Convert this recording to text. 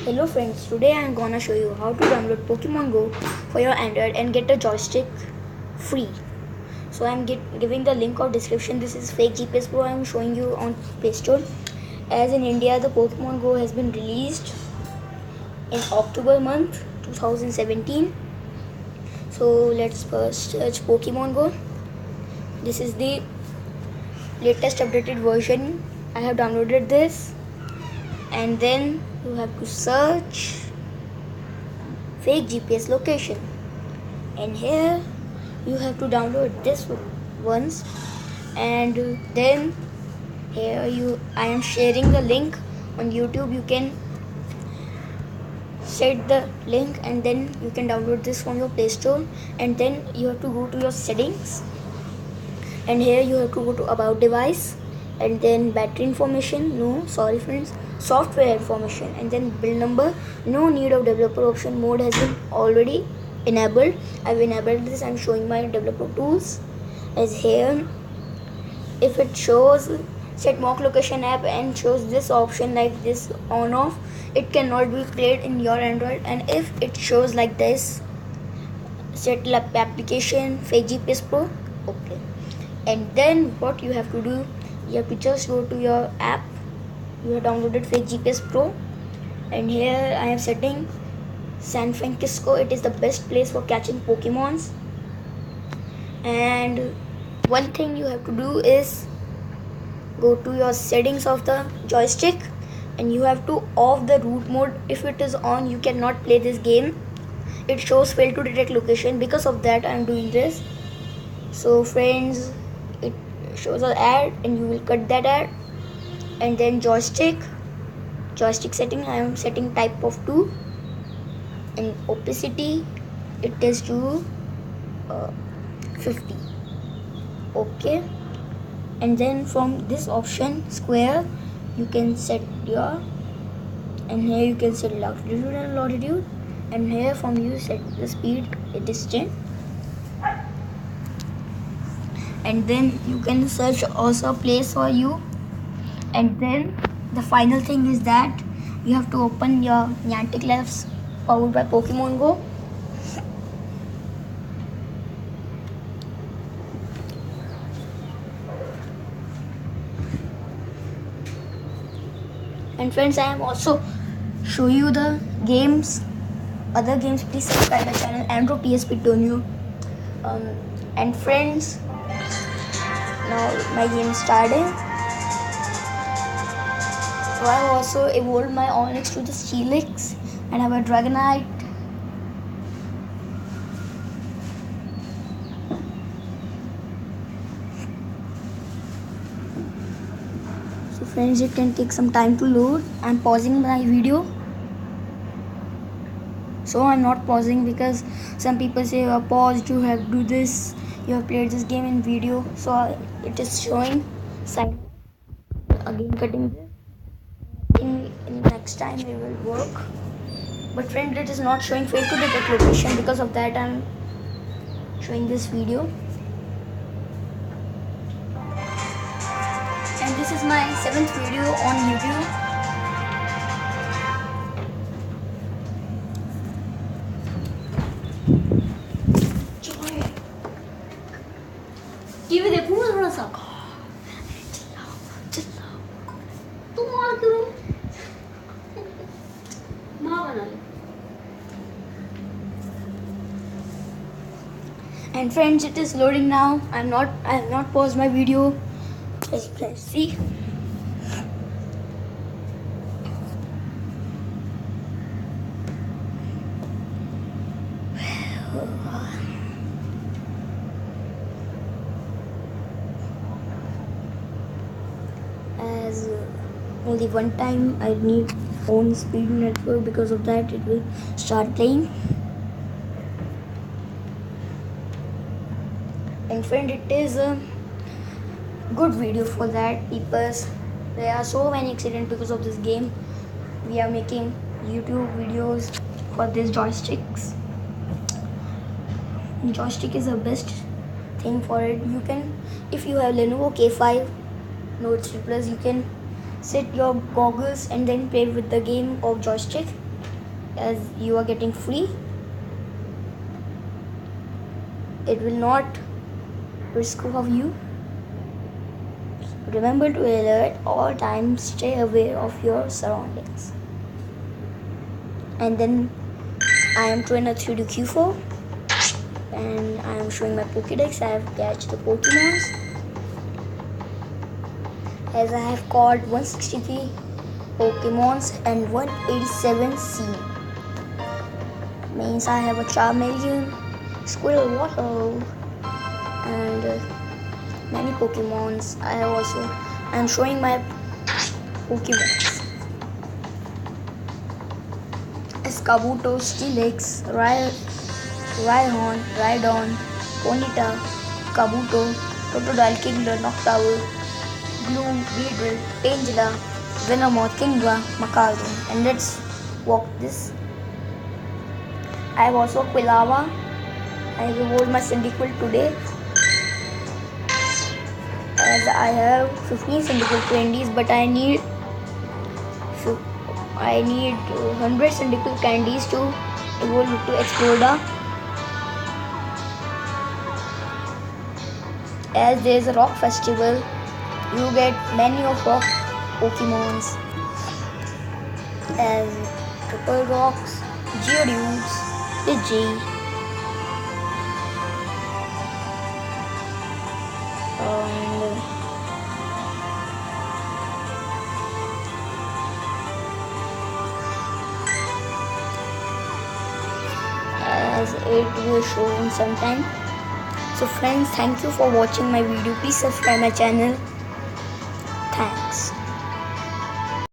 Hello friends, today I am gonna show you how to download Pokemon Go for your Android and get a joystick free. So I am giving the link of description. This is fake GPS Pro I am showing you on Play Store. As in India, the Pokemon Go has been released in October month 2017. So let's first search Pokemon Go. This is the latest updated version. I have downloaded this, and then you have to search fake GPS location, and here you have to download this once, and then here I am sharing the link on YouTube. You can set the link and then you can download this from your Play Store, and then you have to go to your settings, and here you have to go to about device, and then battery information, no sorry friends, software information, and then build number. No need of developer option, mode has been already enabled. I've enabled this. I'm showing my developer tools. As here, if it shows set mock location app and shows this option like this on off, it cannot be played in your Android. And if it shows like this, set application fake GPS Pro, okay. And then what you have to do, you have to just go to your app. You have downloaded fake GPS Pro, and here I am setting San Francisco. It is the best place for catching Pokemons. And one thing you have to do is go to your settings of the joystick, and you have to off the root mode. If it is on, you cannot play this game. It shows fail to detect location. Because of that I am doing this. So friends, it shows an ad and you will cut that ad. And then joystick setting, I am setting type of 2, and opacity it is to 50, okay. And then from this option square, you can set your, and here you can set latitude and longitude, and here from you set the speed, it is 10. And then you can search also place for you. And then the final thing is that you have to open your Niantic Labs powered by Pokemon Go. And friends, I am also show you the games, other games. Please subscribe my channel Andro PSP Tonio. And friends, now my game started. So I have also evolved my Onyx to the Steelix, and I have a Dragonite. So friends, it can take some time to load. I'm pausing my video. So I'm not pausing because some people say paused, you have to do this, you have played this game in video. So it is showing sign again cutting this. In next time it will work. But friend, it is not showing fail to detect location. Because of that I'm showing this video. And this is my 7th video on YouTube. TV देखूंगा थोड़ा सा। तुम और क्यों माँ बना ले। And friends, it is loading now. I have not paused my video. As you can see. As only one time I need phone speed network, because of that it will start playing. And friend, it is a good video for that, because there are so many accidents because of this game. We are making YouTube videos for these joysticks. Joystick is the best thing for it. You can, if you have Lenovo K5 Note 3 Plus, you can set your goggles and then play with the game of joystick. as you are getting free. It will not risk of you. Remember to alert all times, stay aware of your surroundings. And then I am trainer 3D Q4 and I am showing my Pokédex. I have catched the Pokemons. As I have caught 163 Pokemons and 187 seed. Means I have a Charmeleon, Squirtle, Waddle, and many Pokemons. I am showing my Pokemons. Kabuto, Steelix, Rhyhorn, Rhydon, Ponyta, Kabuto, Totodile, Kingler, Noctowl, Gloom, Beedrill, Tangela, Venomoth, Kingdra, Macaldo. And let's walk this. I have also Quilava. I will hold my Cyndaquil today. As I have 15 Cyndaquil candies, but I need 100 Cyndaquil candies to evolve to Exploda. As there is a rock festival, you get many of rock Pokemons as Triple Rocks, Geodudes, Pidgey, and as it will show in some time. So friends, thank you for watching my video. Please subscribe my channel. Thanks.